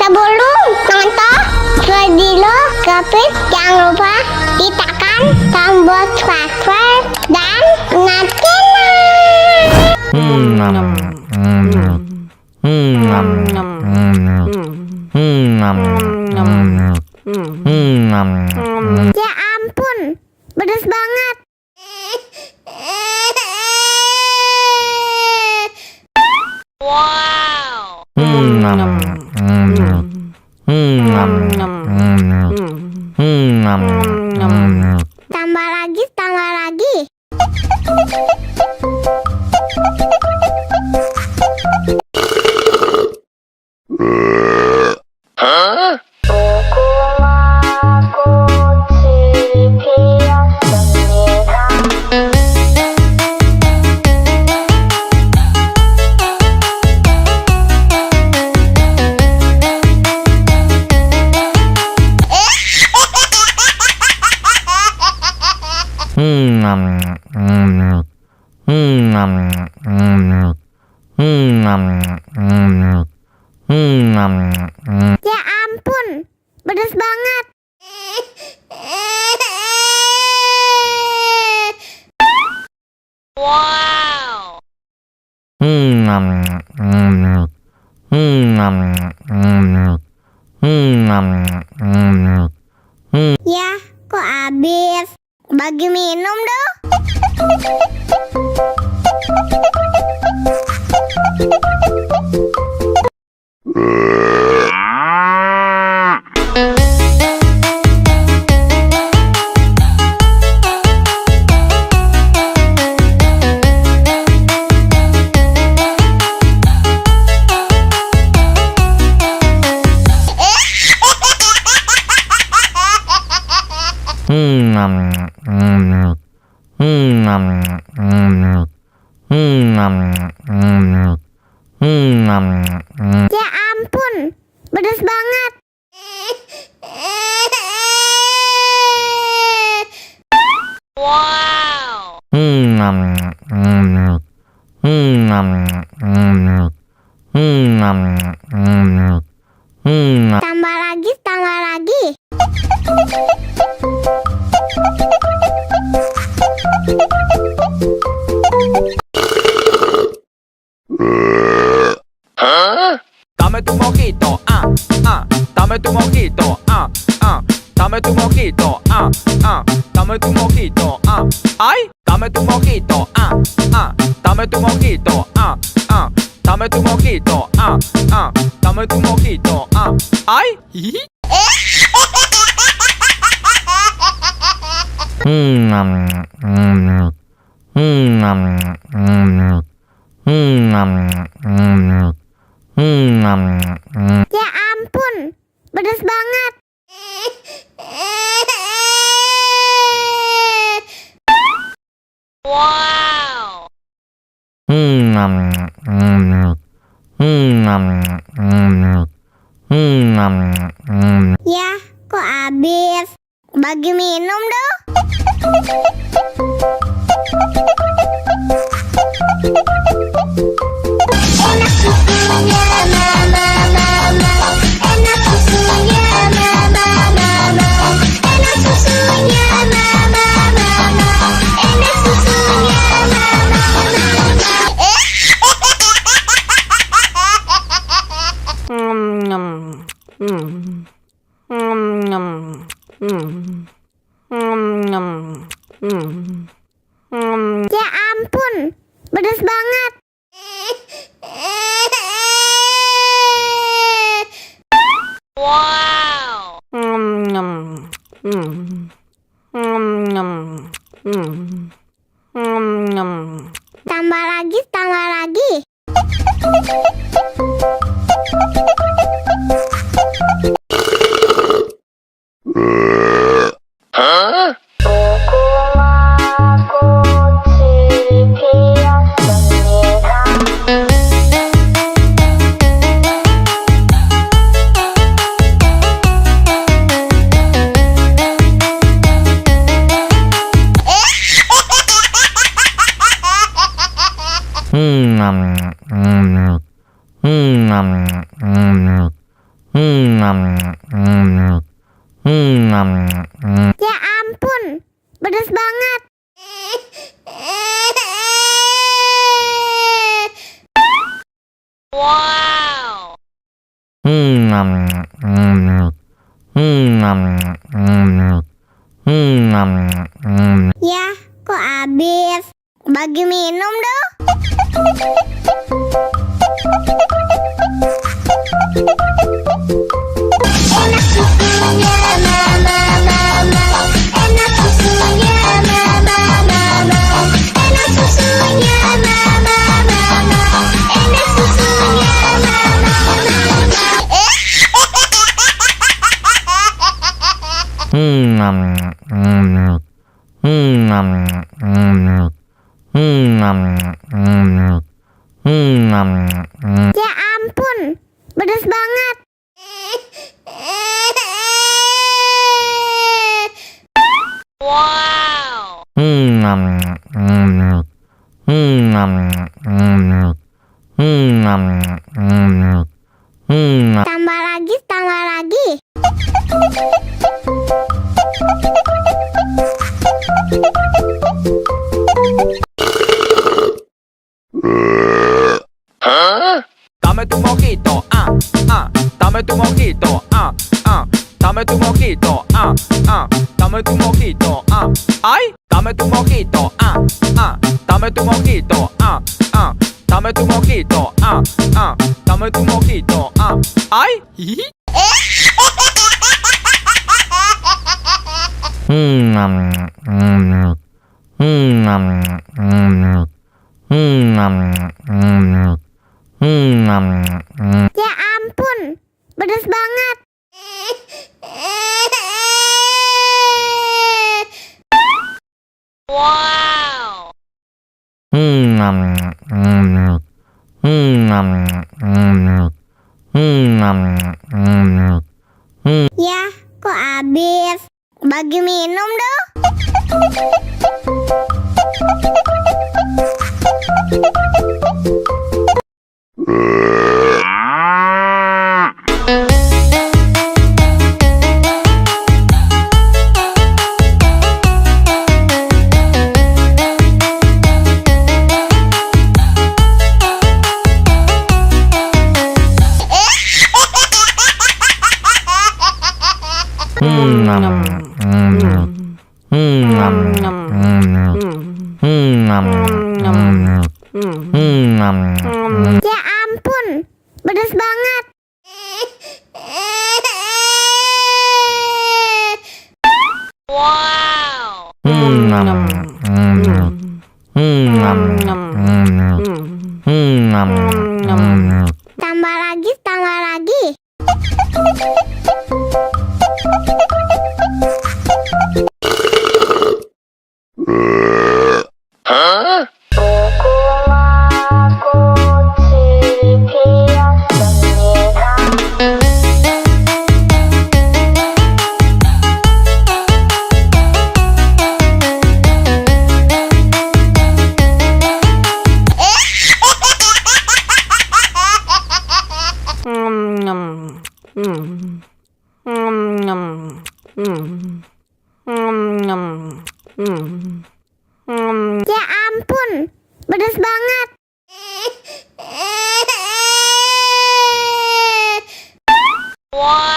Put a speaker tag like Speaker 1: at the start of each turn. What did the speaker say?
Speaker 1: Sebelum nonton video Gapit, jangan lupa tekan tombol subscribe dan ya ampun, pedas banget. Tambah lagi, tambah lagi. Ya ampun, pedas banget. Wow. Ya, kok habis? Bagi minum dong. Ya ampun, pedas banget. Wow. Tambah lagi, tambah lagi.
Speaker 2: Dame tu mojito, dame tu mojito, dame tu mojito, dame tu mojito, ay, dame tu mojito, dame tu mojito, dame tu mojito, dame tu mojito, ay.
Speaker 1: Ya ampun, pedas banget. Wow. Ya, kok habis? Bagi minum dong. Enak susunya mama, enak susunya mama, enak susunya mama, enak susunya Ya ampun, pedas banget. Wow. Tambah lagi, tambah lagi. Ya ampun, pedas banget.
Speaker 3: Wow.
Speaker 1: Ya, kok habis? Bagi minum dong. Enak susunya, mama, mama. Enak susunya, mama, mama. Enak susunya, mama, mama. Enak susunya, mama, Ya ampun, pedas banget.
Speaker 3: Wow.
Speaker 1: Tambah lagi, tambah lagi.
Speaker 2: Dame tu mojito, dame tu mojito, dame tu mojito, dame tu mojito, ay, dame tu mojito, dame tu mojito, dame tu mojito, dame tu mojito, ay.
Speaker 1: Ya ampun, pedas banget.
Speaker 3: Wow.
Speaker 1: Ya, kok habis? Bagi minum dong. Ya ampun, pedas banget.
Speaker 3: Wow.
Speaker 1: Tambah lagi, tambah lagi. Ya ampun, pedas banget.
Speaker 3: Wow.